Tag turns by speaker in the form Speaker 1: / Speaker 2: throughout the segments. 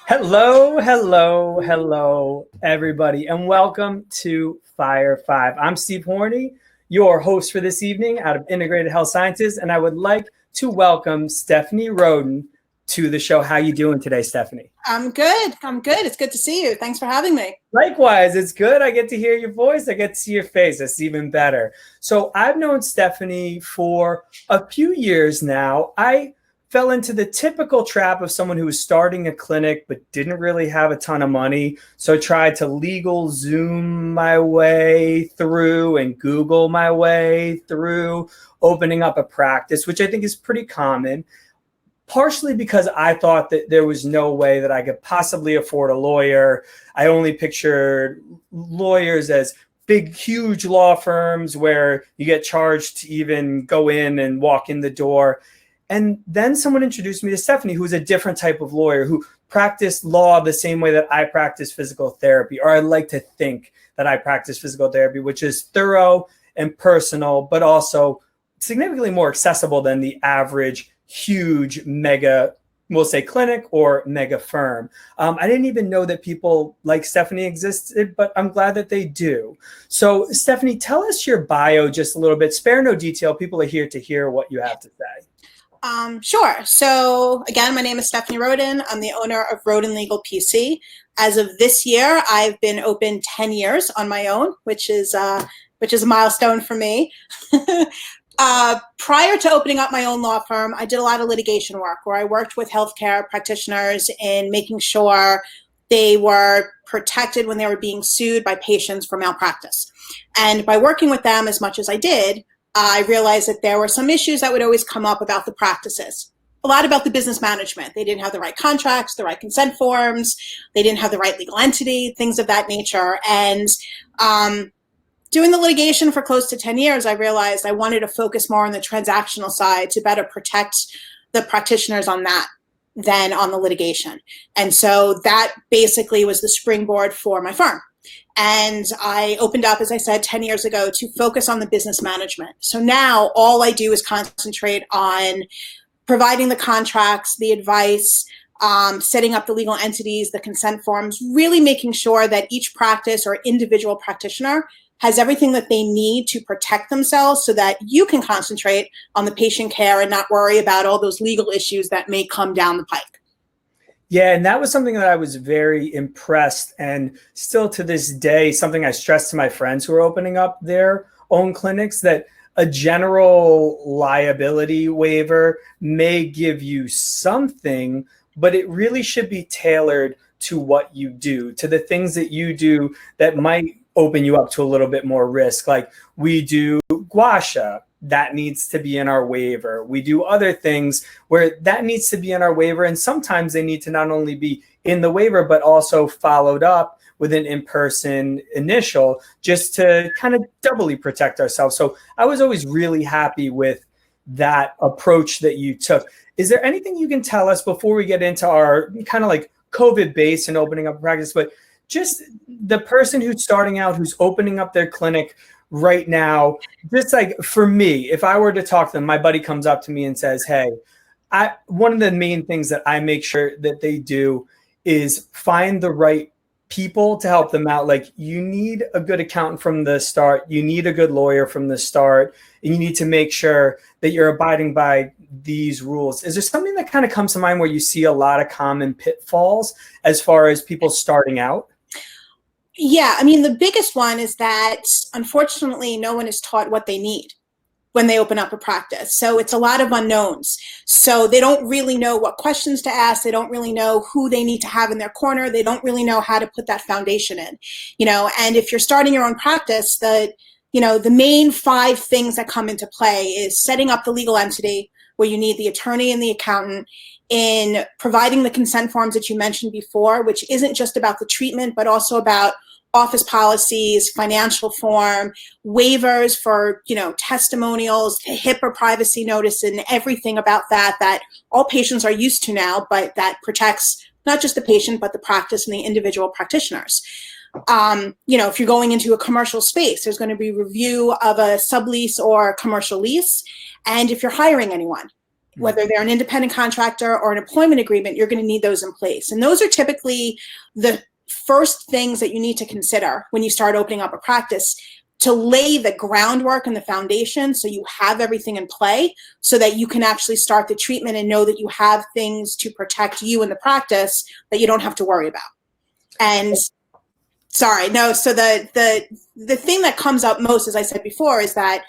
Speaker 1: Hello, hello, hello, everybody, and welcome to Fire 5. I'm Steve Horney, your host for this evening out of Integrated Health Sciences, and I would like to welcome Stephanie Rodin to the show. How you doing today, Stephanie?
Speaker 2: I'm good. It's good to see you. Thanks for having me.
Speaker 1: Likewise, it's good. I get to hear your voice. I get to see your face. That's even better. So I've known Stephanie for a few years now. I fell into the typical trap of someone who was starting a clinic but didn't really have a ton of money. So I tried to legal Zoom my way through and Google my way through opening up a practice, which I think is pretty common. Partially because I thought that there was no way that I could possibly afford a lawyer. I only pictured lawyers as big, huge law firms where you get charged to even go in and walk in the door. And then someone introduced me to Stephanie, who's a different type of lawyer who practiced law the same way that I practice physical therapy, or I like to think that I practice physical therapy, which is thorough and personal, but also significantly more accessible than the average huge mega, we'll say clinic or mega firm. I didn't even know that people like Stephanie existed, but I'm glad that they do. So Stephanie, tell us your bio just a little bit. Spare no detail. People are here to hear what you have to say.
Speaker 2: Sure. So again, my name is Stephanie Rodin. I'm the owner of Rodin Legal PC. As of this year, I've been open 10 years on my own, which is a milestone for me. Prior to opening up my own law firm, I did a lot of litigation work where I worked with healthcare practitioners in making sure they were protected when they were being sued by patients for malpractice. And by working with them as much as I did, I realized that there were some issues that would always come up about the practices. A lot about the business management. They didn't have the right contracts, the right consent forms. They didn't have the right legal entity, things of that nature. And doing the litigation for close to 10 years, I realized I wanted to focus more on the transactional side to better protect the practitioners on that than on the litigation. And so that basically was the springboard for my firm. And I opened up, as I said, 10 years ago to focus on the business management. So now all I do is concentrate on providing the contracts, the advice, setting up the legal entities, the consent forms, really making sure that each practice or individual practitioner has everything that they need to protect themselves so that you can concentrate on the patient care and not worry about all those legal issues that may come down the pike.
Speaker 1: Yeah, and that was something that I was very impressed, and still to this day, something I stress to my friends who are opening up their own clinics, that a general liability waiver may give you something, but it really should be tailored to what you do, to the things that you do that might open you up to a little bit more risk. Like we do gua sha, that needs to be in our waiver. We do other things where that needs to be in our waiver. And sometimes they need to not only be in the waiver, but also followed up with an in-person initial just to kind of doubly protect ourselves. So I was always really happy with that approach that you took. Is there anything you can tell us before we get into our kind of like COVID base and opening up practice, but just the person who's starting out, who's opening up their clinic right now, just like for me, if I were to talk to them, my buddy comes up to me and says, hey, one of the main things that I make sure that they do is find the right people to help them out. Like you need a good accountant from the start. You need a good lawyer from the start. And you need to make sure that you're abiding by these rules. Is there something that kind of comes to mind where you see a lot of common pitfalls as far as people starting out?
Speaker 2: Yeah, I mean, the biggest one is that unfortunately, no one is taught what they need when they open up a practice. So it's a lot of unknowns. So they don't really know what questions to ask. They don't really know who they need to have in their corner. They don't really know how to put that foundation in, and if you're starting your own practice, the main 5 things that come into play is setting up the legal entity where you need the attorney and the accountant, in providing the consent forms that you mentioned before, which isn't just about the treatment, but also about office policies, financial form, waivers for, testimonials, HIPAA privacy notice, and everything about that all patients are used to now, but that protects not just the patient, but the practice and the individual practitioners. If you're going into a commercial space, there's going to be review of a sublease or commercial lease. And if you're hiring anyone, Whether they're an independent contractor or an employment agreement, you're going to need those in place. And those are typically the first things that you need to consider when you start opening up a practice, to lay the groundwork and the foundation so you have everything in play so that you can actually start the treatment and know that you have things to protect you in the practice that you don't have to worry about. And sorry, no, so the thing that comes up most, as I said before, is that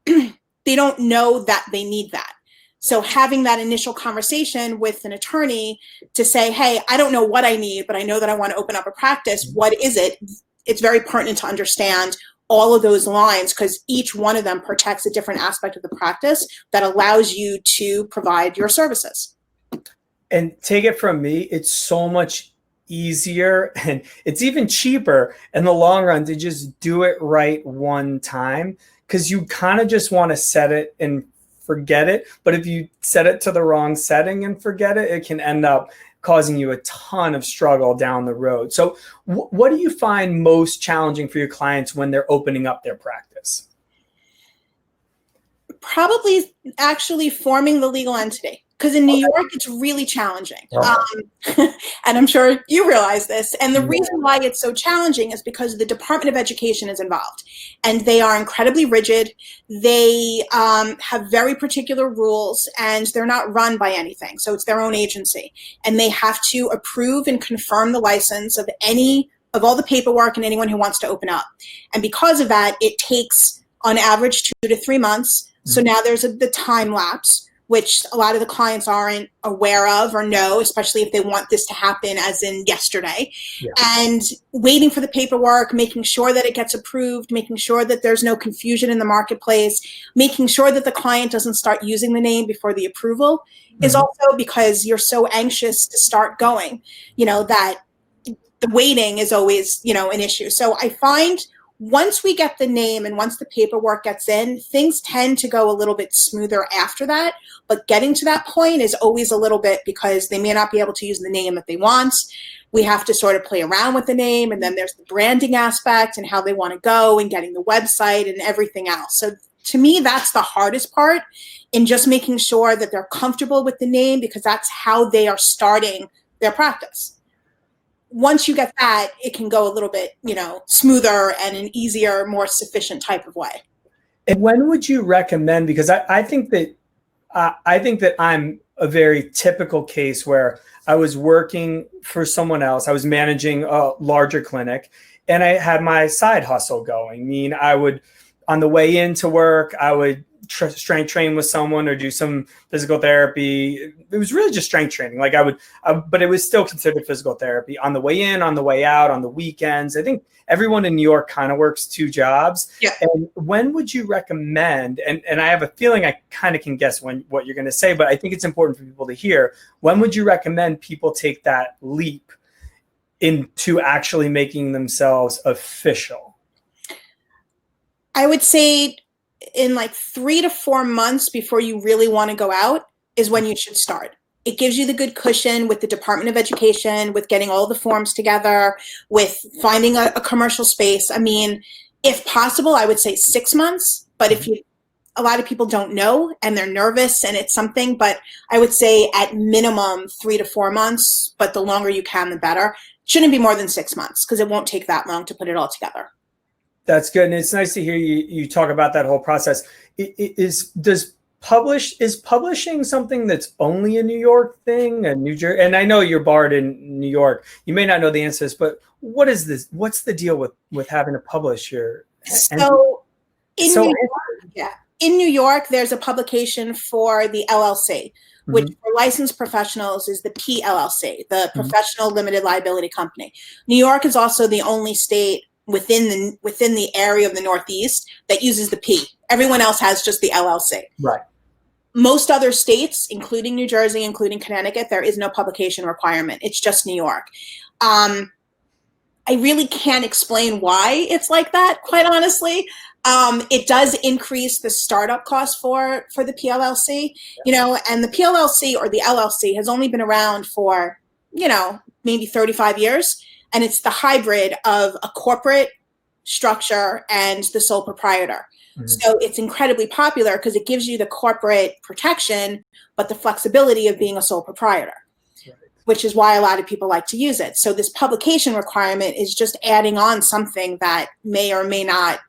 Speaker 2: they don't know that they need that. So having that initial conversation with an attorney to say, hey, I don't know what I need, but I know that I want to open up a practice. What is it? It's very pertinent to understand all of those lines, because each one of them protects a different aspect of the practice that allows you to provide your services.
Speaker 1: And take it from me, it's so much easier and it's even cheaper in the long run to just do it right one time, because you kind of just want to set it and forget it. But if you set it to the wrong setting and forget it, it can end up causing you a ton of struggle down the road. So what do you find most challenging for your clients when they're opening up their practice?
Speaker 2: Probably actually forming the legal entity. Because in New York, it's really challenging. And I'm sure you realize this. And the reason why it's so challenging is because the Department of Education is involved. And they are incredibly rigid. They have very particular rules, and they're not run by anything. So it's their own agency. And they have to approve and confirm the license of all the paperwork and anyone who wants to open up. And because of that, it takes, on average, 2 to 3 months. So now there's the time lapse, which a lot of the clients aren't aware of or know, especially if they want this to happen as in yesterday. Yeah. And waiting for the paperwork, making sure that it gets approved, making sure that there's no confusion in the marketplace, making sure that the client doesn't start using the name before the approval is also because you're so anxious to start going, that the waiting is always, an issue. So I find once we get the name and once the paperwork gets in, things tend to go a little bit smoother after that. But getting to that point is always a little bit, because they may not be able to use the name that they want. We have to sort of play around with the name. And then there's the branding aspect and how they want to go and getting the website and everything else. So to me, that's the hardest part, in just making sure that they're comfortable with the name, because that's how they are starting their practice. Once you get that, it can go a little bit, smoother and an easier, more sufficient type of way.
Speaker 1: And when would you recommend? Because I think that I'm a very typical case where I was working for someone else. I was managing a larger clinic, and I had my side hustle going. I mean, I would, on the way into work, I would strength train with someone or do some physical therapy. It was really just strength training. But it was still considered physical therapy on the way in, on the way out, on the weekends. I think everyone in New York kind of works 2 jobs. Yeah. And when would you recommend, and I have a feeling I kind of can guess what you're going to say, but I think it's important for people to hear, when would you recommend people take that leap into actually making themselves official?
Speaker 2: I would say in 3 to 4 months before you really want to go out is when you should start. It gives you the good cushion with the Department of Education, with getting all the forms together, with finding a commercial space. I mean, if possible, I would say 6 months, but a lot of people don't know and they're nervous and it's something, but I would say at minimum 3 to 4 months, but the longer you can, the better. Shouldn't be more than 6 months, because it won't take that long to put it all together.
Speaker 1: That's good. And it's nice to hear you talk about that whole process. Is publishing something that's only a New York thing, a New Jersey? And I know you're barred in New York. You may not know the answers, but what is this? What's the deal with having to publish your?
Speaker 2: In New York, there's a publication for the LLC, which for licensed professionals is the PLLC, the Professional Limited Liability Company. New York is also the only state within the area of the Northeast that uses the P. Everyone else has just the LLC.
Speaker 1: Right.
Speaker 2: Most other states, including New Jersey, including Connecticut, there is no publication requirement. It's just New York. I really can't explain why it's like that, quite honestly. It does increase the startup cost for the PLLC, and the PLLC or the LLC has only been around for, maybe 35 years. And it's the hybrid of a corporate structure, and the sole proprietor.
Speaker 1: Mhm.
Speaker 2: So it's incredibly popular because it gives you the corporate protection, but the flexibility of being a sole proprietor,
Speaker 1: Right.
Speaker 2: which is why a lot of people like to use it. So this publication requirement is just adding on something that may or may not,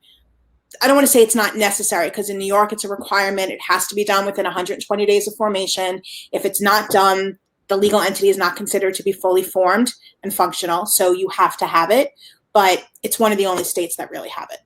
Speaker 2: I don't want to say it's not necessary, because in New York, it's a requirement. It has to be done within 120 days of formation. If it's not done, the legal entity is not considered to be fully formed and functional. So you have to have it, but it's one of the only states that really have it.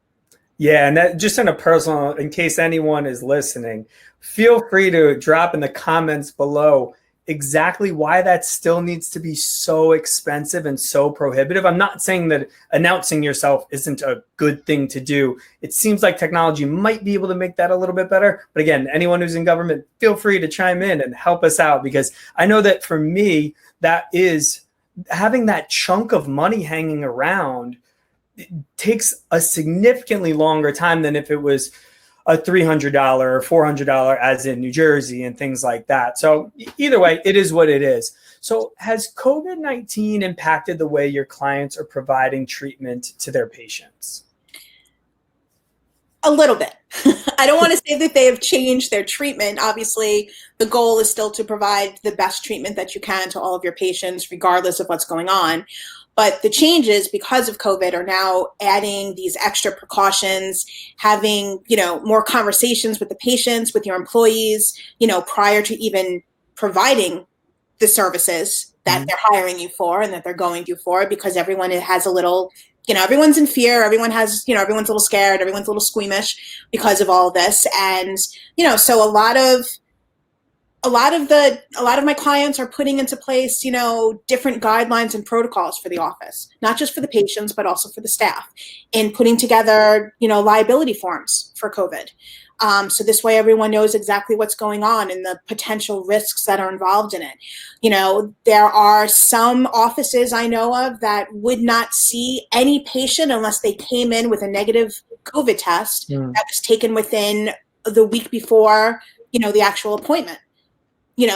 Speaker 1: Yeah, and that just in a personal, in case anyone is listening, feel free to drop in the comments below exactly why that still needs to be so expensive and so prohibitive. I'm not saying that announcing yourself isn't a good thing to do. It seems like technology might be able to make that a little bit better. But again, anyone who's in government, feel free to chime in and help us out, because I know that for me, that is having that chunk of money hanging around. It takes a significantly longer time than if it was a $300 or $400 as in New Jersey and things like that. So either way, it is what it is. So has COVID-19 impacted the way your clients are providing treatment to their patients?
Speaker 2: A little bit. I don't want to say that they have changed their treatment. Obviously, the goal is still to provide the best treatment that you can to all of your patients, regardless of what's going on. But the changes because of COVID are now adding these extra precautions, having, more conversations with the patients, with your employees, prior to even providing the services that they're hiring you for and that they're going to you for, because everyone has a little, everyone's in fear. Everyone has, everyone's a little scared. Everyone's a little squeamish because of all of this. And, so a lot of my clients are putting into place, different guidelines and protocols for the office, not just for the patients, but also for the staff, and putting together, liability forms for COVID. So this way everyone knows exactly what's going on and the potential risks that are involved in it. There are some offices I know of that would not see any patient unless they came in with a negative COVID test that was taken within the week before, the actual appointment.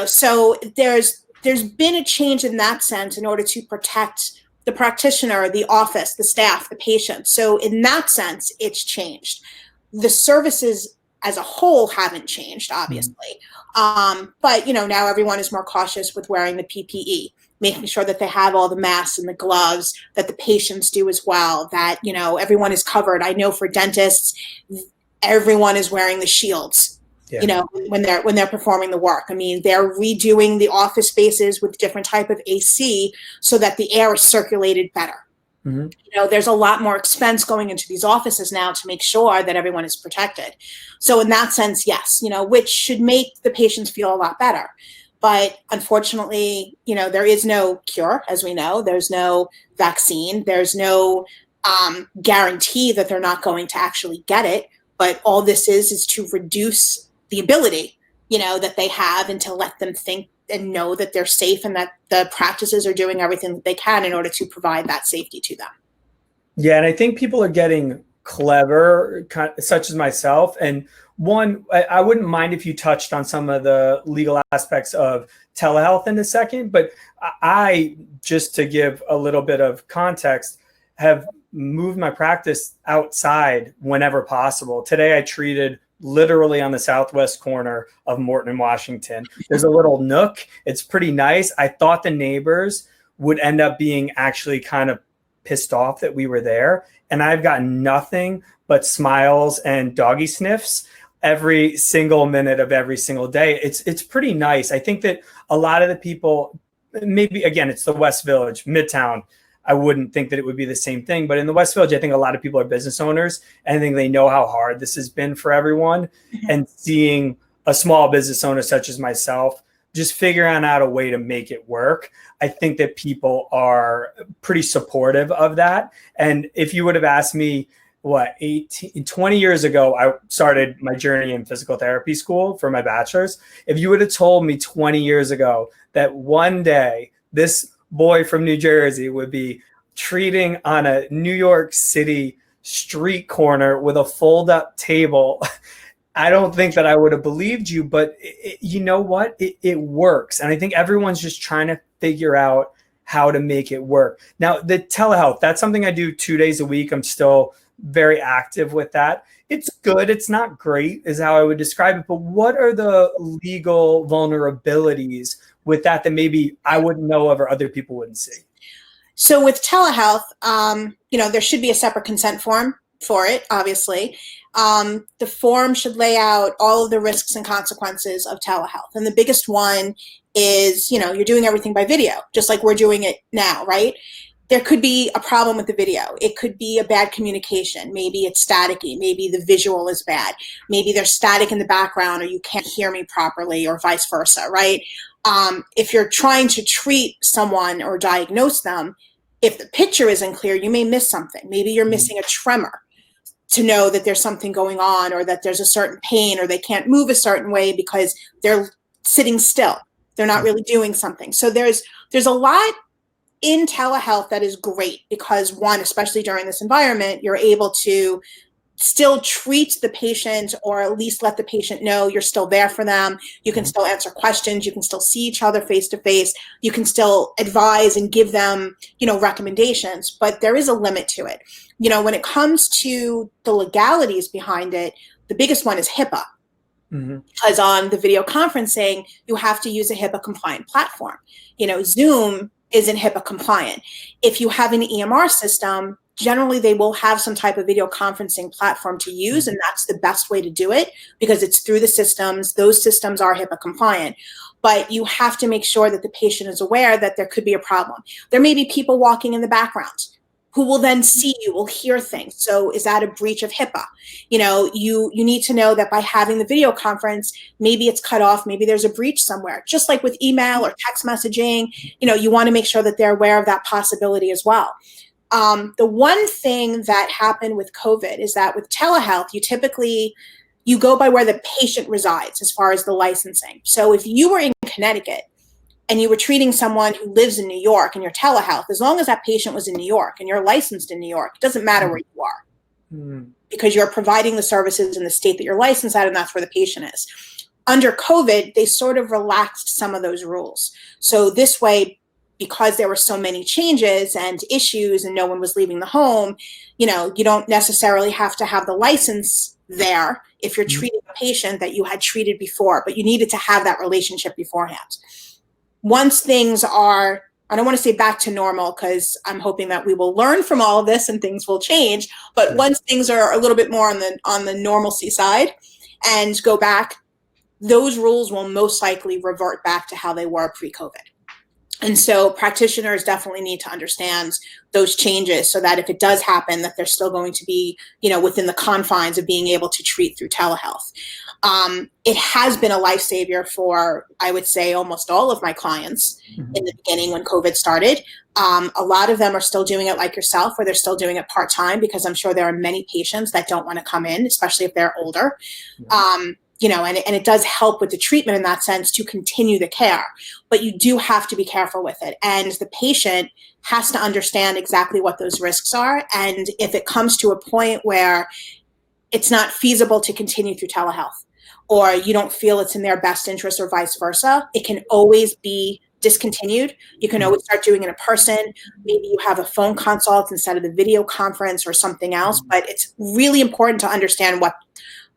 Speaker 2: So there's been a change in that sense in order to protect the practitioner, the office, the staff, the patient. So in that sense, it's changed. The services as a whole haven't changed, obviously. But, now everyone is more cautious with wearing the PPE, making sure that they have all the masks and the gloves, that the patients do as well, that, everyone is covered. I know for dentists, everyone is wearing the shields. Yeah. When they're performing the work. I mean, they're redoing the office spaces with different type of AC so that the air is circulated better. There's a lot more expense going into these offices now to make sure that everyone is protected. So in that sense, yes, which should make the patients feel a lot better. But unfortunately, there is no cure, as we know. There's no vaccine. There's no guarantee that they're not going to actually get it. But all this is to reduce the ability, that they have, and to let them think and know that they're safe and that the practices are doing everything that they can in order to provide that safety to them.
Speaker 1: Yeah, and I think people are getting clever, such as myself. And one, I wouldn't mind if you touched on some of the legal aspects of telehealth in a second, but I, just to give a little bit of context, have moved my practice outside whenever possible. Today I treated literally on the southwest corner of Morton and Washington. There's a little nook. It's pretty nice. I thought the neighbors would end up being actually kind of pissed off that we were there. And I've gotten nothing but smiles and doggy sniffs every single minute of every single day. It's pretty nice. I think that a lot of the people, maybe, again, it's the West Village, Midtown, I wouldn't think that it would be the same thing. But in the West Village, I think a lot of people are business owners, and I think they know how hard this has been for everyone. And seeing a small business owner such as myself just figuring out a way to make it work, I think that people are pretty supportive of that. And if you would have asked me, 20 years ago, I started my journey in physical therapy school for my bachelor's. If you would have told me 20 years ago that one day this boy from New Jersey would be treating on a New York City street corner with a fold-up table, I don't think that I would have believed you. But you know what? It works. And I think everyone's just trying to figure out how to make it work. Now, the telehealth, that's something I do 2 days a week. I'm still very active with that. It's good. It's not great, is how I would describe it. But what are the legal vulnerabilities with that maybe I wouldn't know of or other people wouldn't see?
Speaker 2: So with telehealth, there should be a separate consent form for it, obviously. The form should lay out all of the risks and consequences of telehealth. And the biggest one is, you're doing everything by video, just like we're doing it now, right? There could be a problem with the video. It could be a bad communication. Maybe it's staticky. Maybe the visual is bad. Maybe there's static in the background, or you can't hear me properly, or vice versa, right? If you're trying to treat someone or diagnose them, if the picture isn't clear, you may miss something. Maybe you're missing a tremor to know that there's something going on, or that there's a certain pain, or they can't move a certain way because they're sitting still. They're not really doing something. So there's a lot in telehealth that is great because, one, especially during this environment, you're able to still treat the patient, or at least let the patient know you're still there for them. You can still answer questions. You can still see each other face to face. You can still advise and give them, recommendations, but there is a limit to it. When it comes to the legalities behind it, the biggest one is HIPAA. Because on the video conferencing, you have to use a HIPAA compliant platform. Zoom isn't HIPAA compliant. If you have an EMR system, generally they will have some type of video conferencing platform to use, and that's the best way to do it because it's through the systems. Those systems are HIPAA compliant, but you have to make sure that the patient is aware that there could be a problem. There may be people walking in the background who will then see you, will hear things. So is that a breach of HIPAA? You need to know that by having the video conference, maybe it's cut off, maybe there's a breach somewhere. Just like with email or text messaging, you want to make sure that they're aware of that possibility as well. The one thing that happened with COVID is that with telehealth, you go by where the patient resides as far as the licensing. So if you were in Connecticut and you were treating someone who lives in New York and you're telehealth, as long as that patient was in New York and you're licensed in New York, it doesn't matter where you are because you're providing the services in the state that you're licensed at, and that's where the patient is. Under COVID, they sort of relaxed some of those rules. So this way, because there were so many changes and issues and no one was leaving the home, you don't necessarily have to have the license there if you're treating a patient that you had treated before, but you needed to have that relationship beforehand. Once things are, I don't want to say back to normal because I'm hoping that we will learn from all of this and things will change, but once things are a little bit more on the normalcy side and go back, those rules will most likely revert back to how they were pre-COVID. And so practitioners definitely need to understand those changes so that if it does happen, that they're still going to be, within the confines of being able to treat through telehealth. It has been a lifesaver for, I would say, almost all of my clients in the beginning when COVID started. A lot of them are still doing it like yourself, where they're still doing it part-time, because I'm sure there are many patients that don't want to come in, especially if they're older. And it does help with the treatment in that sense to continue the care, but you do have to be careful with it. And the patient has to understand exactly what those risks are. And if it comes to a point where it's not feasible to continue through telehealth, or you don't feel it's in their best interest or vice versa, it can always be discontinued. You can always start doing it in person. Maybe you have a phone consult instead of the video conference or something else, but it's really important to understand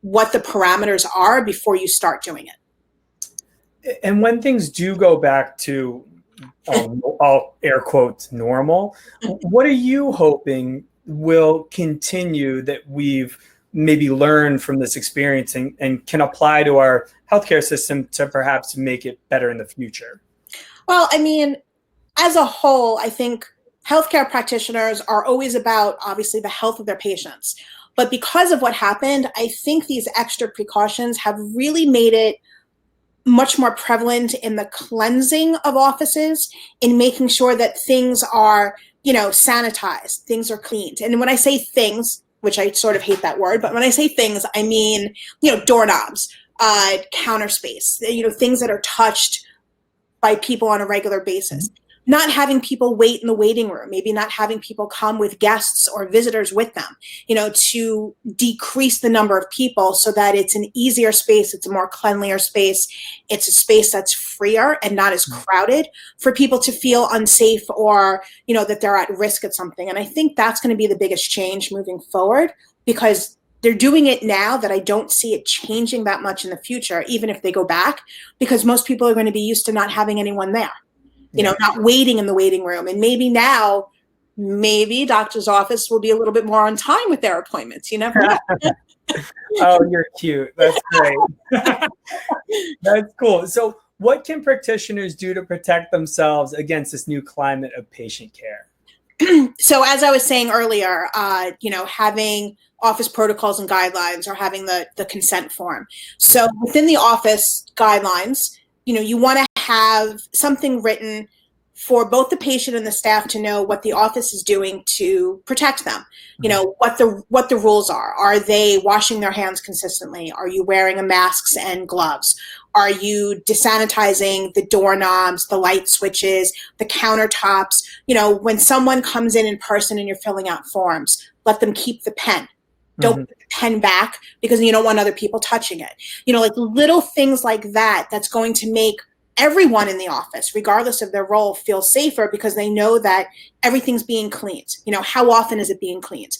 Speaker 2: what the parameters are before you start doing it.
Speaker 1: And when things do go back to, I'll air quotes, normal, what are you hoping will continue that we've maybe learned from this experience and can apply to our healthcare system to perhaps make it better in the future?
Speaker 2: Well, as a whole, I think healthcare practitioners are always about, obviously, the health of their patients. But because of what happened, I think these extra precautions have really made it much more prevalent in the cleansing of offices, in making sure that things are, sanitized, things are cleaned. And when I say things, which I sort of hate that word, but when I say things, I mean, doorknobs, counter space, things that are touched by people on a regular basis. not having people wait in the waiting room, maybe not having people come with guests or visitors with them, to decrease the number of people so that it's an easier space, it's a more cleanlier space, it's a space that's freer and not as crowded for people to feel unsafe or, that they're at risk at something. And I think that's going to be the biggest change moving forward, because they're doing it now that I don't see it changing that much in the future, even if they go back, because most people are going to be used to not having anyone there. Not waiting in the waiting room. And maybe doctor's office will be a little bit more on time with their appointments. You never know.
Speaker 1: Oh, you're cute. That's great. That's cool. So what can practitioners do to protect themselves against this new climate of patient care?
Speaker 2: So as I was saying earlier, having office protocols and guidelines, or having the consent form. So within the office guidelines, you want to have something written for both the patient and the staff to know what the office is doing to protect them. What the rules are. Are they washing their hands consistently? Are you wearing masks and gloves? Are you desanitizing the doorknobs, the light switches, the countertops? When someone comes in person and you're filling out forms, let them keep the pen. Don't put the pen back, because you don't want other people touching it. Like little things like that, that's going to make everyone in the office, regardless of their role, feel safer, because they know that everything's being cleaned. How often is it being cleaned?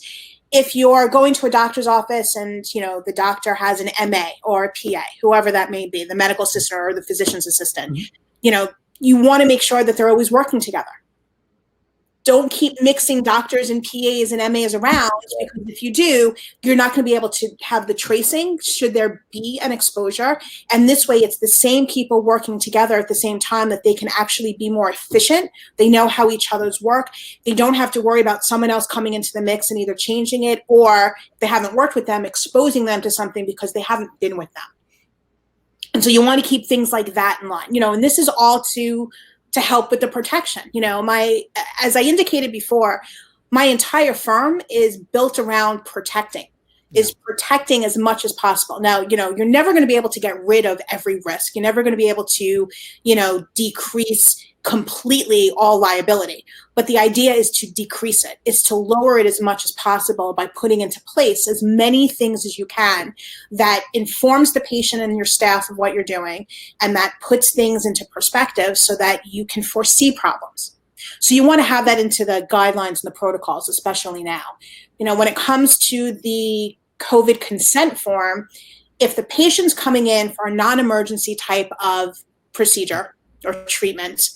Speaker 2: If you're going to a doctor's office and, the doctor has an MA or a PA, whoever that may be, the medical assistant or the physician's assistant, you want to make sure that they're always working together. Don't keep mixing doctors and PAs and MAs around, because if you do, you're not going to be able to have the tracing should there be an exposure. And this way, it's the same people working together at the same time, that they can actually be more efficient. They know how each other's work. They don't have to worry about someone else coming into the mix and either changing it, or if they haven't worked with them, exposing them to something because they haven't been with them. And so you want to keep things like that in line, and this is all to help with the protection. As I indicated before, my entire firm is built around protecting as much as possible. Now, you're never going to be able to get rid of every risk. You're never going to be able to, decrease completely all liability. But the idea is to decrease it, is to lower it as much as possible by putting into place as many things as you can that informs the patient and your staff of what you're doing, and that puts things into perspective so that you can foresee problems. So you want to have that into the guidelines and the protocols, especially now. When it comes to the COVID consent form, if the patient's coming in for a non-emergency type of procedure or treatment,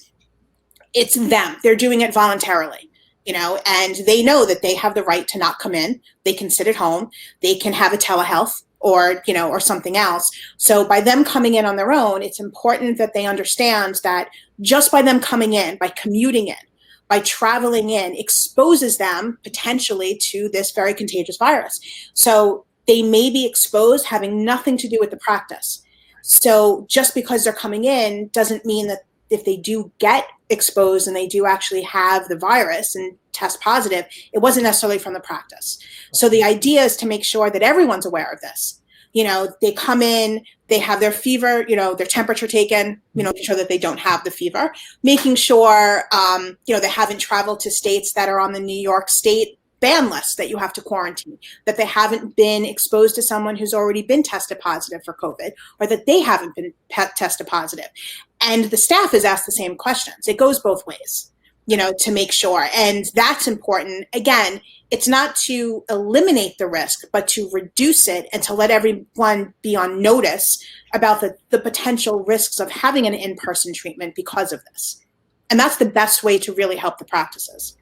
Speaker 2: it's them. They're doing it voluntarily, and they know that they have the right to not come in. They can sit at home. They can have a telehealth or something else. So by them coming in on their own, it's important that they understand that just by them coming in, by commuting in, by traveling in, exposes them potentially to this very contagious virus. So they may be exposed having nothing to do with the practice. So just because they're coming in doesn't mean that if they do get exposed and they do actually have the virus and test positive, it wasn't necessarily from the practice. So the idea is to make sure that everyone's aware of this. They come in, they have their fever, their temperature taken, making sure that they don't have the fever, making sure, they haven't traveled to states that are on the New York State ban list that you have to quarantine, that they haven't been exposed to someone who's already been tested positive for COVID, or that they haven't been tested positive. And the staff is asked the same questions. It goes both ways, to make sure. And that's important. Again, it's not to eliminate the risk, but to reduce it and to let everyone be on notice about the potential risks of having an in-person treatment because of this. And that's the best way to really help the practices.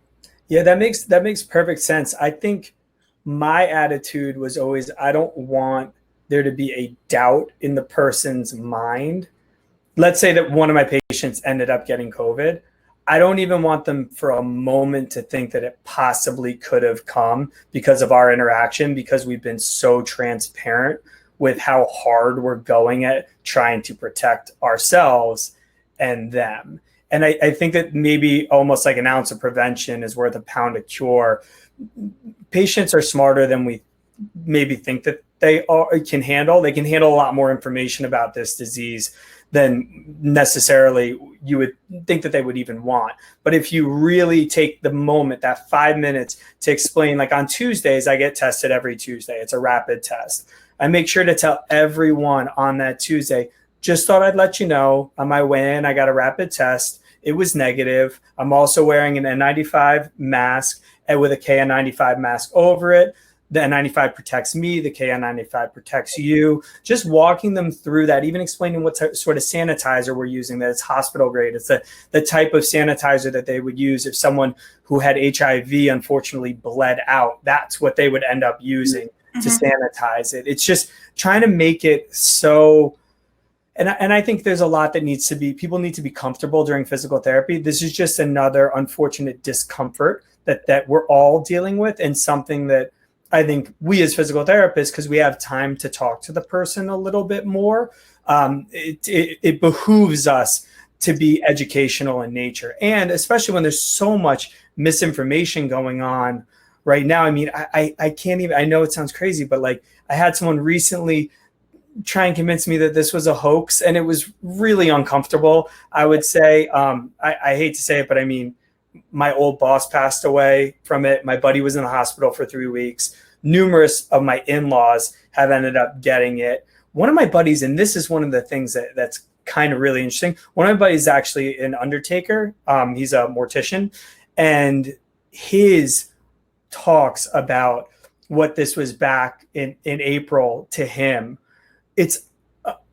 Speaker 1: Yeah, that makes perfect sense. I think my attitude was always, I don't want there to be a doubt in the person's mind. Let's say that one of my patients ended up getting COVID. I don't even want them for a moment to think that it possibly could have come because of our interaction, because we've been so transparent with how hard we're going at trying to protect ourselves and them. And I think that maybe almost like an ounce of prevention is worth a pound of cure. Patients are smarter than we maybe think that they can handle. They can handle a lot more information about this disease than necessarily you would think that they would even want. But if you really take the moment, that 5 minutes to explain, like on Tuesdays, I get tested every Tuesday. It's a rapid test. I make sure to tell everyone on that Tuesday, just thought I'd let you know on my way in, I got a rapid test. It was negative. I'm also wearing an N95 mask and with a KN95 mask over it. The N95 protects me, the KN95 protects you. Just walking them through that, even explaining what sort of sanitizer we're using, that it's hospital grade. It's the type of sanitizer that they would use if someone who had HIV unfortunately bled out. That's what they would end up using to sanitize it. It's just trying to make it so, and I think there's a lot that needs to be, people need to be comfortable during physical therapy. This is just another unfortunate discomfort that we're all dealing with, and something that I think we as physical therapists, because we have time to talk to the person a little bit more, it behooves us to be educational in nature. And especially when there's so much misinformation going on right now. I mean, I can't even, I know it sounds crazy, but like I had someone recently try and convince me that this was a hoax, and it was really uncomfortable. I would say, I hate to say it, but I mean, my old boss passed away from it. My buddy was in the hospital for 3 weeks. Numerous of my in-laws have ended up getting it. One of my buddies, and this is one of the things that's kind of really interesting. One of my buddies is actually an undertaker. He's a mortician, and his talks about what this was back in April to him. It's,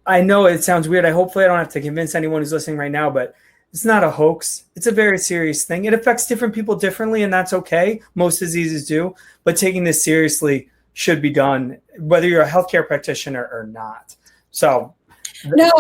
Speaker 1: I know it sounds weird. Hopefully I don't have to convince anyone who's listening right now, but it's not a hoax. It's a very serious thing. It affects different people differently, and that's okay. Most diseases do, but taking this seriously should be done, whether you're a healthcare practitioner or not. So,
Speaker 2: no,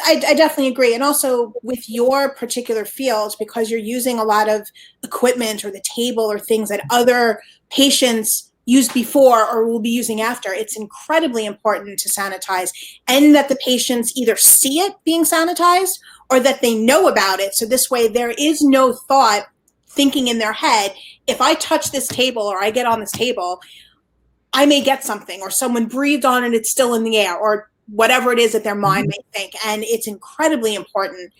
Speaker 2: I definitely agree. And also with your particular field, because you're using a lot of equipment or the table or things that other patients used before or will be using after, it's incredibly important to sanitize, and that the patients either see it being sanitized or that they know about it. So this way there is no thought thinking in their head, if I touch this table or I get on this table, I may get something, or someone breathed on it, it's still in the air, or whatever it is that their mind may think. And it's incredibly important,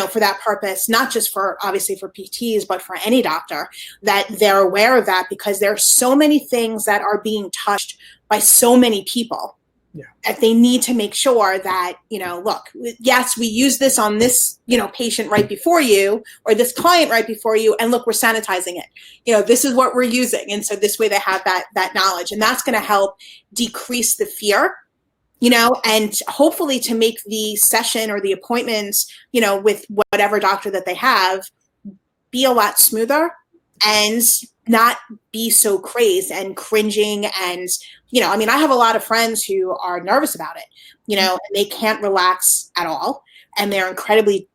Speaker 2: for that purpose, not just for, obviously for PTs, but for any doctor, that they're aware of that, because there are so many things that are being touched by so many people. Yeah. That they need to make sure that, look, yes, we use this on this, patient right before you, or this client right before you, and look, we're sanitizing it. This is what we're using. And so this way they have that knowledge, and that's going to help decrease the fear, and hopefully to make the session or the appointments, with whatever doctor that they have, be a lot smoother and not be so crazed and cringing. And, I have a lot of friends who are nervous about it, and they can't relax at all. And they're incredibly,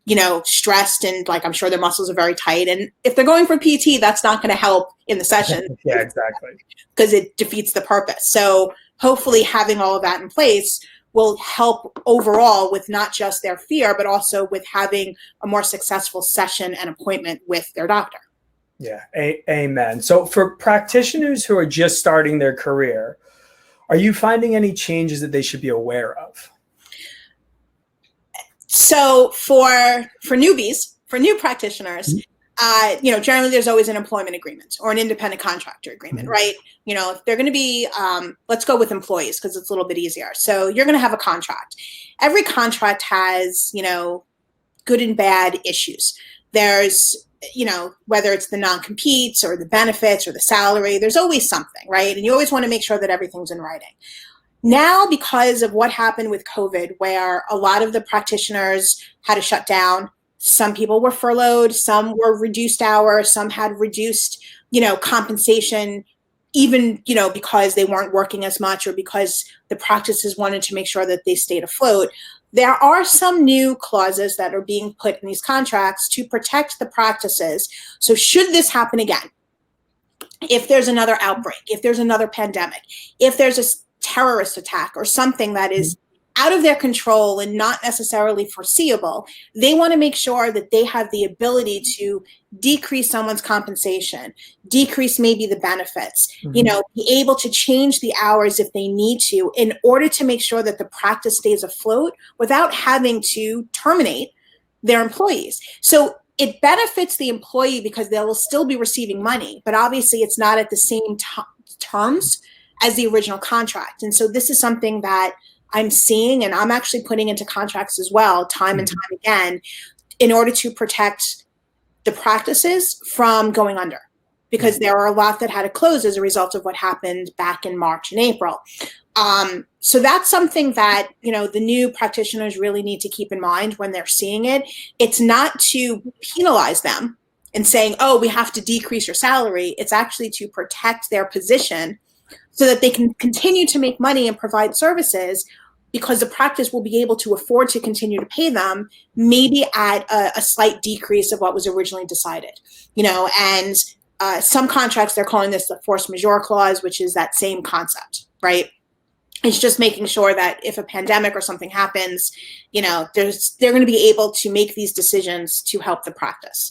Speaker 2: stressed, and like, I'm sure their muscles are very tight. And if they're going for PT, that's not going to help in the session.
Speaker 1: Yeah, exactly.
Speaker 2: Because it defeats the purpose. So hopefully having all of that in place will help overall with not just their fear, but also with having a more successful session and appointment with their doctor.
Speaker 1: Yeah, amen. So for practitioners who are just starting their career, are you finding any changes that they should be aware of? So for newbies, for new practitioners, generally there's always an employment agreement or an independent contractor agreement, right? If they're going to be, let's go with employees because it's a little bit easier. So you're going to have a contract. Every contract has, good and bad issues. There's, whether it's the non-competes or the benefits or the salary, there's always something, right? And you always want to make sure that everything's in writing. Now, because of what happened with COVID, where a lot of the practitioners had to shut down, some people were furloughed, some were reduced hours, some had reduced, compensation, even, because they weren't working as much or because the practices wanted to make sure that they stayed afloat. There are some new clauses that are being put in these contracts to protect the practices. So should this happen again, if there's another outbreak, if there's another pandemic, if there's a terrorist attack or something that is
Speaker 2: out of their control and not necessarily foreseeable, they want to make sure that they have the ability to decrease someone's compensation, decrease maybe the benefits, be able to change the hours if they need to in order to make sure that the practice stays afloat without having to terminate their employees. So it benefits the employee because they will still be receiving money, but obviously it's not at the same terms as the original contract. And so this is something that I'm seeing, and I'm actually putting into contracts as well, time and time again, in order to protect the practices from going under, because there are a lot that had to close as a result of what happened back in March and April. So that's something that, the new practitioners really need to keep in mind when they're seeing it. It's not to penalize them and saying, oh, we have to decrease your salary. It's actually to protect their position so that they can continue to make money and provide services, because the practice will be able to afford to continue to pay them, maybe at a slight decrease of what was originally decided. And some contracts, they're calling this the force majeure clause, which is that same concept, right? It's just making sure that if a pandemic or something happens, they're going to be able to make these decisions to help the practice.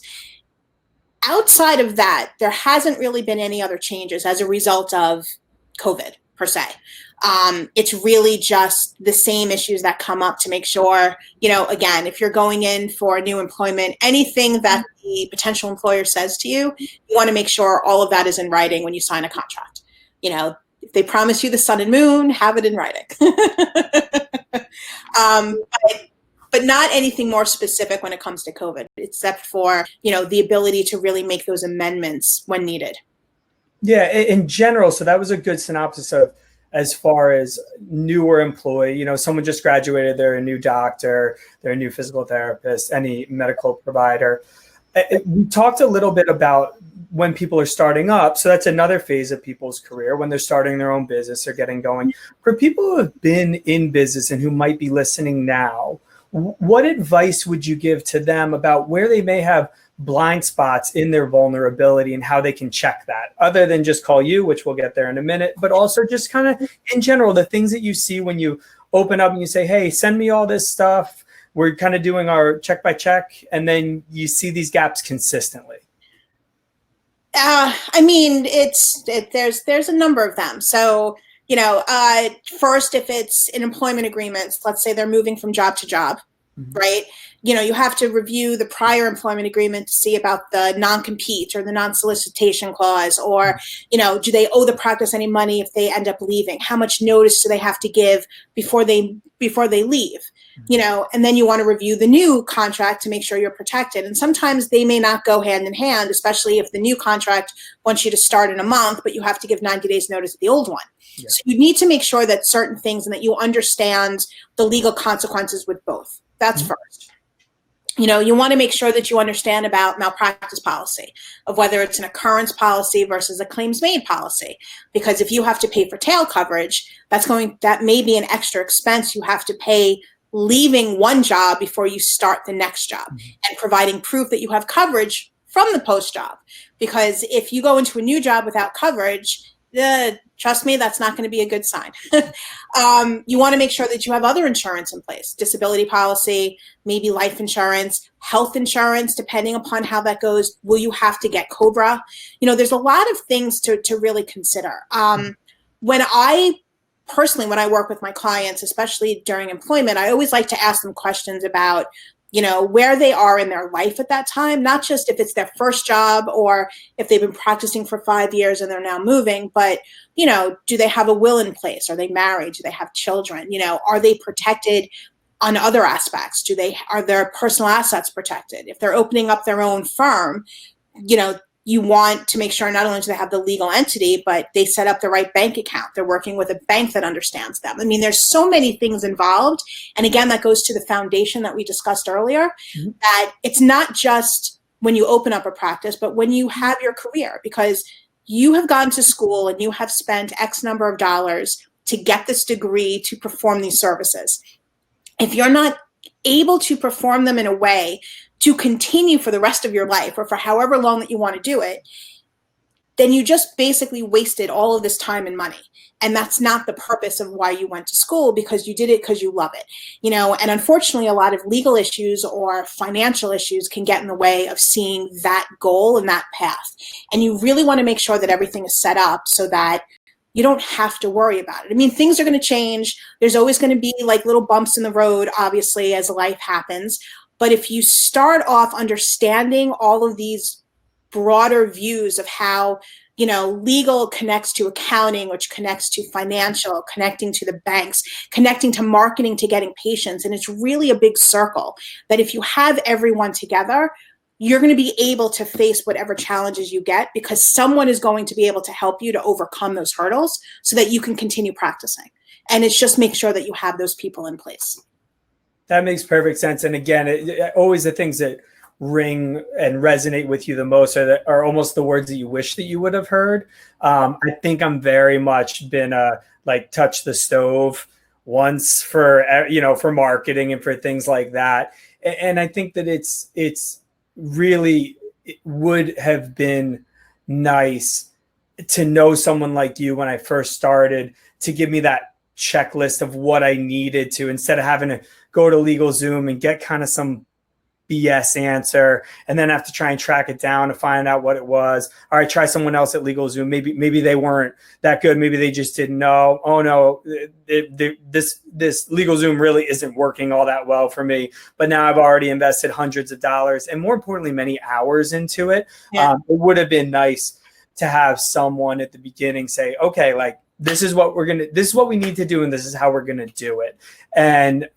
Speaker 2: Outside of that, there hasn't really been any other changes as a result of COVID per se. It's really just the same issues that come up to make sure, again, if you're going in for new employment, anything that the potential employer says to you, you want to make sure all of that is in writing when you sign a contract. If they promise you the sun and moon, have it in writing. But not anything more specific when it comes to COVID, except for, the ability to really make those amendments when needed.
Speaker 1: Yeah, in general. So that was a good synopsis of, as far as newer employee, someone just graduated, they're a new doctor, they're a new physical therapist, any medical provider. We talked a little bit about when people are starting up. So that's another phase of people's career, when they're starting their own business or getting going. For people who have been in business and who might be listening now, what advice would you give to them about where they may have blind spots in their vulnerability and how they can check that, other than just call you, which we'll get there in a minute, but also just kind of in general, the things that you see when you open up and you say, hey, send me all this stuff. We're kind of doing our check by check. And then you see these gaps consistently.
Speaker 2: There's a number of them. So, first, if it's in employment agreements, let's say they're moving from job to job, right? You have to review the prior employment agreement to see about the non-compete or the non-solicitation clause, or, do they owe the practice any money if they end up leaving? How much notice do they have to give before they leave? And then you want to review the new contract to make sure you're protected. And sometimes they may not go hand in hand, especially if the new contract wants you to start in a month, but you have to give 90 days notice of the old one. Yeah. So you need to make sure that certain things and that you understand the legal consequences with both. That's first. You want to make sure that you understand about malpractice policy, of whether it's an occurrence policy versus a claims made policy. Because if you have to pay for tail coverage, that may be an extra expense you have to pay leaving one job before you start the next job, and providing proof that you have coverage from the post job. Because if you go into a new job without coverage, trust me, that's not going to be a good sign. You want to make sure that you have other insurance in place, disability policy, maybe life insurance, health insurance, depending upon how that goes. Will you have to get COBRA? There's a lot of things to really consider. When I work with my clients, especially during employment, I always like to ask them questions about, where they are in their life at that time, not just if it's their first job or if they've been practicing for 5 years and they're now moving, but, do they have a will in place? Are they married? Do they have children? Are they protected on other aspects? Are their personal assets protected? If they're opening up their own firm, you want to make sure not only do they have the legal entity, but they set up the right bank account. They're working with a bank that understands them. There's so many things involved. And again, that goes to the foundation that we discussed earlier, that it's not just when you open up a practice, but when you have your career, because you have gone to school and you have spent X number of dollars to get this degree to perform these services. If you're not able to perform them in a way to continue for the rest of your life, or for however long that you want to do it, then you just basically wasted all of this time and money. And that's not the purpose of why you went to school, because you did it because you love it, and unfortunately a lot of legal issues or financial issues can get in the way of seeing that goal and that path. And you really want to make sure that everything is set up so that you don't have to worry about it. I mean, things are going to change. There's always going to be like little bumps in the road, obviously, as life happens. But if you start off understanding all of these broader views of how, legal connects to accounting, which connects to financial, connecting to the banks, connecting to marketing, to getting patients. And it's really a big circle that if you have everyone together, you're going to be able to face whatever challenges you get, because someone is going to be able to help you to overcome those hurdles so that you can continue practicing. And it's just make sure that you have those people in place.
Speaker 1: That makes perfect sense. And again, always the things that ring and resonate with you the most are almost the words that you wish that you would have heard. I think I'm very much been touch the stove once for marketing and for things like that. And I think that it's really, it would have been nice to know someone like you when I first started, to give me that checklist of what I needed to, instead of having to go to LegalZoom and get kind of some BS answer and then have to try and track it down to find out what it was. All right, try someone else at LegalZoom. Maybe they weren't that good. Maybe they just didn't know. Oh no, this LegalZoom really isn't working all that well for me. But now I've already invested hundreds of dollars and, more importantly, many hours into it.
Speaker 2: Yeah.
Speaker 1: It would have been nice to have someone at the beginning say, okay, this is what we need to do, and this is how we're gonna do it. And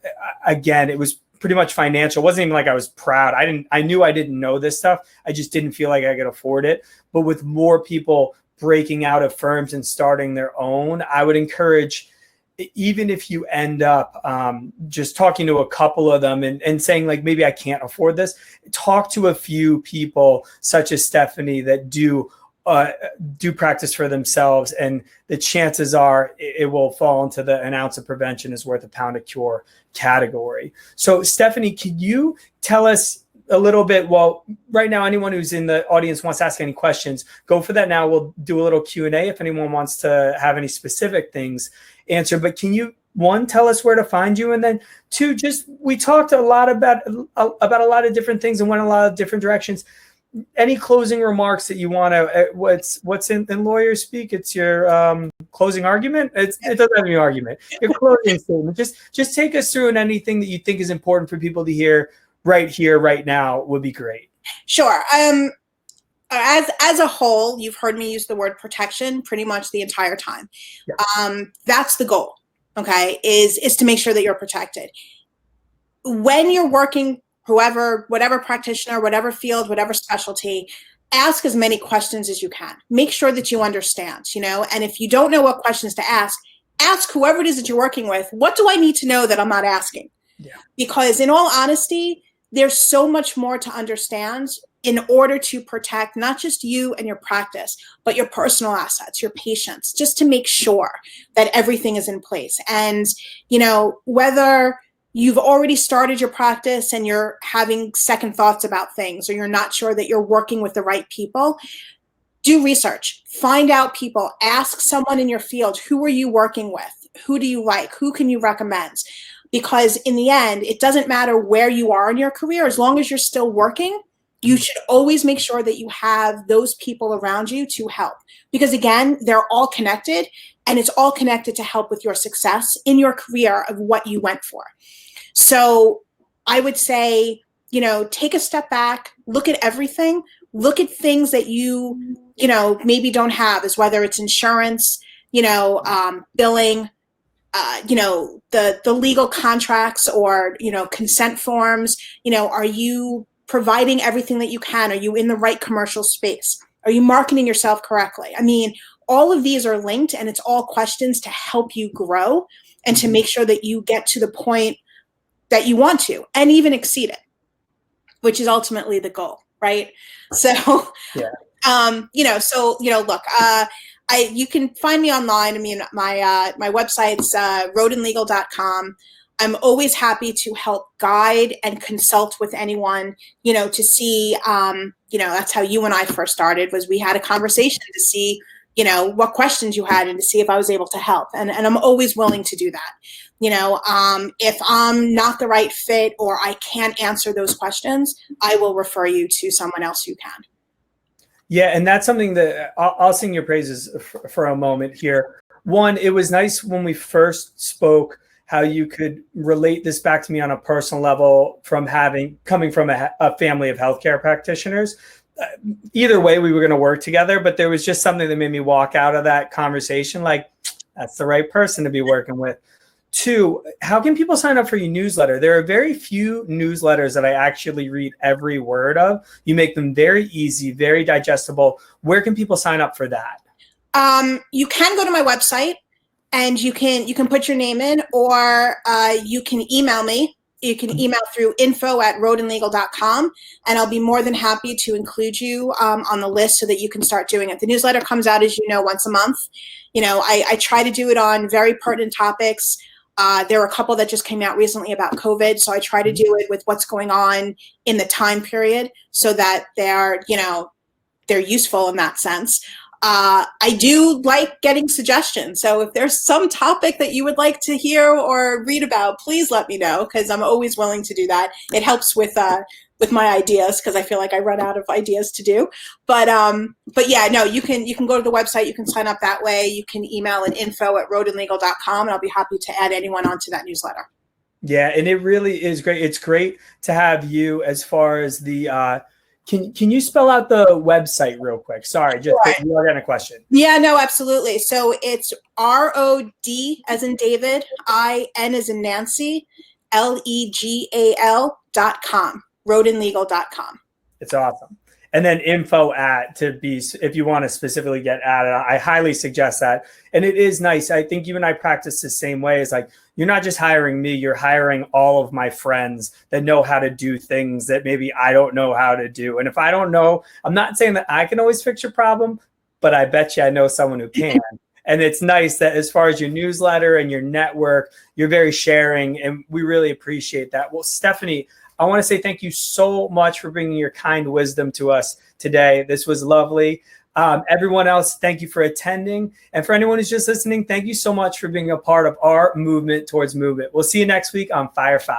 Speaker 1: again, it was pretty much financial. It wasn't even like I was proud. I knew I didn't know this stuff. I just didn't feel like I could afford it. But with more people breaking out of firms and starting their own, I would encourage, even if you end up just talking to a couple of them and saying maybe I can't afford this, talk to a few people such as Stephanie that do practice for themselves, and the chances are it will fall into an ounce of prevention is worth a pound of cure category. So Stephanie, could you tell us a little bit? Well, right now, anyone who's in the audience wants to ask any questions, go for that now. We'll do a little Q&A if anyone wants to have any specific things answered. But can you, one, tell us where to find you, and then two, we talked a lot about a lot of different things and went a lot of different directions. Any closing remarks that you want to, what's in lawyer speak? It's your closing argument. It doesn't have any argument. Your closing statement. Just take us through, and anything that you think is important for people to hear right here, right now would be great.
Speaker 2: Sure. As a whole, you've heard me use the word protection pretty much the entire time. Yeah. That's the goal. Okay, is to make sure that you're protected when you're working. Whatever practitioner, whatever field, whatever specialty, ask as many questions as you can. Make sure that you understand, and if you don't know what questions to ask whoever it is that you're working with, what do I need to know that I'm not asking? Yeah. Because in all honesty, there's so much more to understand in order to protect not just you and your practice, but your personal assets, your patients, just to make sure that everything is in place. And, whether you've already started your practice and you're having second thoughts about things, or you're not sure that you're working with the right people, do research, find out people, ask someone in your field, who are you working with? Who do you like? Who can you recommend? Because in the end, it doesn't matter where you are in your career, as long as you're still working, you should always make sure that you have those people around you to help. Because again, they're all connected, and it's all connected to help with your success in your career of what you went for. So I would say, take a step back, look at everything, look at things that you maybe don't have, as whether it's insurance, billing, the legal contracts, or, consent forms. Are you providing everything that you can? Are you in the right commercial space? Are you marketing yourself correctly? I mean, all of these are linked, and it's all questions to help you grow and to make sure that you get to the point that you want to, and even exceed it, which is ultimately the goal, right? So, yeah. Look, you can find me online. I mean, my website's rodinlegal.com. I'm always happy to help guide and consult with anyone, to see, that's how you and I first started, was we had a conversation to see, what questions you had and to see if I was able to help. And I'm always willing to do that. If I'm not the right fit or I can't answer those questions, I will refer you to someone else who can.
Speaker 1: Yeah, and that's something that I'll sing your praises for a moment here. One, it was nice when we first spoke how you could relate this back to me on a personal level from coming from a family of healthcare practitioners. Either way, we were going to work together, but there was just something that made me walk out of that conversation like, that's the right person to be working with. Two, how can people sign up for your newsletter? There are very few newsletters that I actually read every word of. You make them very easy, very digestible. Where can people sign up for that?
Speaker 2: You can go to my website and you can put your name in, or you can email me. You can email through info@rodinlegal.com, and I'll be more than happy to include you on the list so that you can start doing it. The newsletter comes out, as you know, once a month. I try to do it on very pertinent topics. There are a couple that just came out recently about COVID, so I try to do it with what's going on in the time period so that they're useful in that sense. I do like getting suggestions. So if there's some topic that you would like to hear or read about, please let me know, because I'm always willing to do that. It helps with my ideas, because I feel like I run out of ideas to do. But yeah, no, you can go to the website. You can sign up that way. You can email at info@rodinlegal.com, and I'll be happy to add anyone onto that newsletter.
Speaker 1: Yeah, and it really is great. It's great to have you as far as the Can you spell out the website real quick? Sorry, just you got a question.
Speaker 2: Yeah, no, absolutely. So it's ROD as in David, IN as in Nancy, LEGAL.com, rodinlegal.com.
Speaker 1: It's awesome. And then info if you want to specifically get added, I highly suggest that. And it is nice. I think you and I practice the same way. It's like, you're not just hiring me, you're hiring all of my friends that know how to do things that maybe I don't know how to do. And if I don't know, I'm not saying that I can always fix your problem, but I bet you I know someone who can. And it's nice that as far as your newsletter and your network, you're very sharing, and we really appreciate that. Well, Stephanie, I want to say thank you so much for bringing your kind wisdom to us today. This was lovely. Everyone else, thank you for attending. And for anyone who's just listening, thank you so much for being a part of our movement towards movement. We'll see you next week on Fire 5.